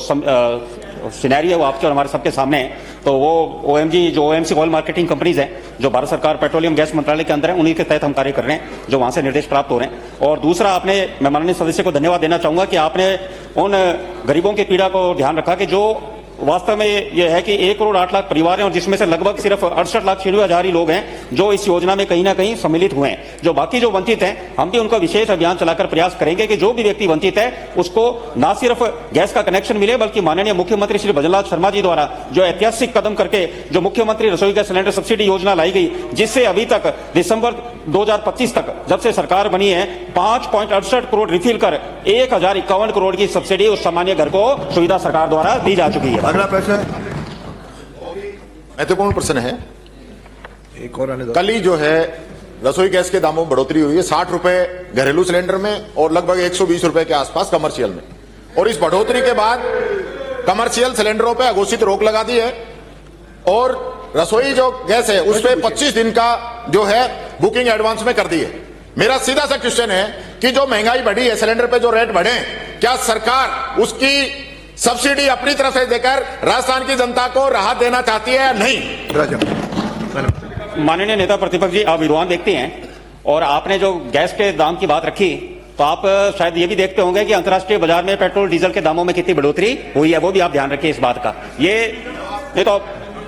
Scenario है वो आपके और हमारे सबके सामने है। तो वो ओएमसी ऑयल मार्केटिंग कंपनीज हैं जो भारत सरकार पेट्रोलियम गैस मंत्रालय के अंदर है, उन्हीं के तहत हम कार्य कर रहे हैं, जो वहां से निर्देश प्राप्त हो रहे हैं। और दूसरा, मैं माननीय सदस्य को धन्यवाद देना चाहूंगा कि आपने उन गरीबों की पीड़ा को ध्यान रखा कि जो वास्तव में ये है कि 1 करोड़ 8 लाख परिवार हैं और जिसमें से लगभग सिर्फ 68,96,000 ही लोग हैं जो इस योजना में कहीं ना कहीं सम्मिलित हुए हैं। जो बाकी जो वंचित हैं, हम भी उनका विशेष अभियान चलाकर प्रयास करेंगे कि जो भी व्यक्ति वंचित है उसको न सिर्फ गैस का कनेक्शन मिले, बल्कि माननीय मुख्यमंत्री श्री भजनलाल शर्मा जी द्वारा जो ऐतिहासिक कदम करके जो मुख्यमंत्री रसोई गैस सिलेंडर सब्सिडी योजना लाई गई, जिससे अभी तक दिसंबर 2025 तक जब से सरकार बनी है 5.68 करोड़ रिफिल कर 1051 करोड़ की सब्सिडी उस सामान्य घर को सुविधा सरकार द्वारा दी जा चुकी है। अगला प्रश्न महत्वपूर्ण प्रश्न है। एक और आने दो। कल ही जो है रसोई गैस के दामों में बढ़ोतरी हुई है, 60 रुपए घरेलू सिलेंडर में और लगभग 120 रुपए के आसपास कमर्शियल में। और इस बढ़ोतरी के बाद कमर्शियल सिलेंडरों पे अघोषित रोक लगा दी है और रसोई जो गैस है उस पर 25 दिन का जो है बुकिंग एडवांस में कर दी है। मेरा सीधा सा क्वेश्चन है कि जो महंगाई बढ़ी है, सिलेंडर पे जो रेट बढ़े, क्या सरकार उसकी सब्सिडी अपनी तरफ से देकर राजस्थान की जनता को राहत देना चाहती है या नहीं? माननीय नेता प्रतिपक्ष जी, आप विद्वान व्यक्ति हैं और आपने जो गैस के दाम की बात रखी तो आप शायद ये भी देखते होंगे कि अंतर्राष्ट्रीय बाजार में पेट्रोल डीजल के दामों में कितनी बढ़ोतरी हुई है, वो भी आप ध्यान रखिए इस बात का। ये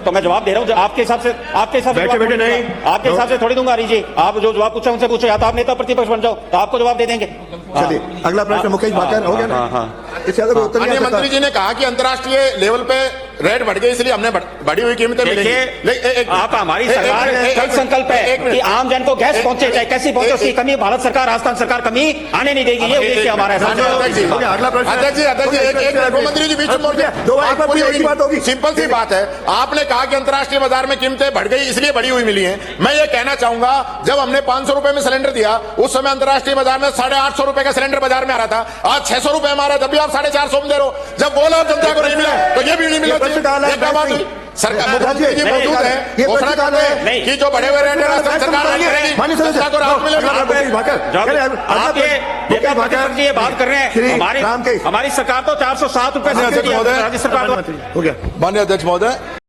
तो मैं जवाब दे रहा हूं आपके हिसाब से आपके हिसाब से थोड़ी दूंगा। जी, आप जो जवाब पूछे उनसे पूछो, या तो आप नेता प्रतिपक्ष बन जाओ तो आपको जवाब दे देंगे। चलिए अगला प्रश्न मुकेश भाकर हो गया ना? अन्य मंत्री जी ने कहा कि अंतर्राष्ट्रीय लेवल पे रेट बढ़ गई इसलिए हमने बढ़ी हुई कीमतें मिलेंगी। आप हमारी सरकार कल संकल्प है कि आम जन को गैस पहुंचे, चाहे कैसी पहुंचे, उसकी कमी भारत सरकार, राजस्थान सरकार कमी आने नहीं देगी। ये उद्देश्य हमारा है। मंत्री जी बीच में सिंपल सी बात है, आपने कहा कि अंतर्राष्ट्रीय बाजार में कीमतें बढ़ गई इसलिए बढ़ी हुई मिली है। मैं ये कहना चाहूंगा, जब हमने 500 रुपए में सिलेंडर दिया उस समय अंतर्राष्ट्रीय बाजार में 850 रुपए का सिलेंडर बाजार में आ रहा था, आज 600 रुपए में आ रहा है, जब भी आप 450 में दे रहे हो। जब वो लाभ जनता को नहीं मिला तो ये भी नहीं मिला। सरकार मुख्यमंत्री जी मौजूद है, घोषणा कर रहे हैं कि जो बढ़े हुए रेट है सरकार जनता को राहत मिलेगी। ये बात कर रहे हैं, हमारी सरकार तो 407 रुपए से राज्य सरकार। माननीय अध्यक्ष महोदय।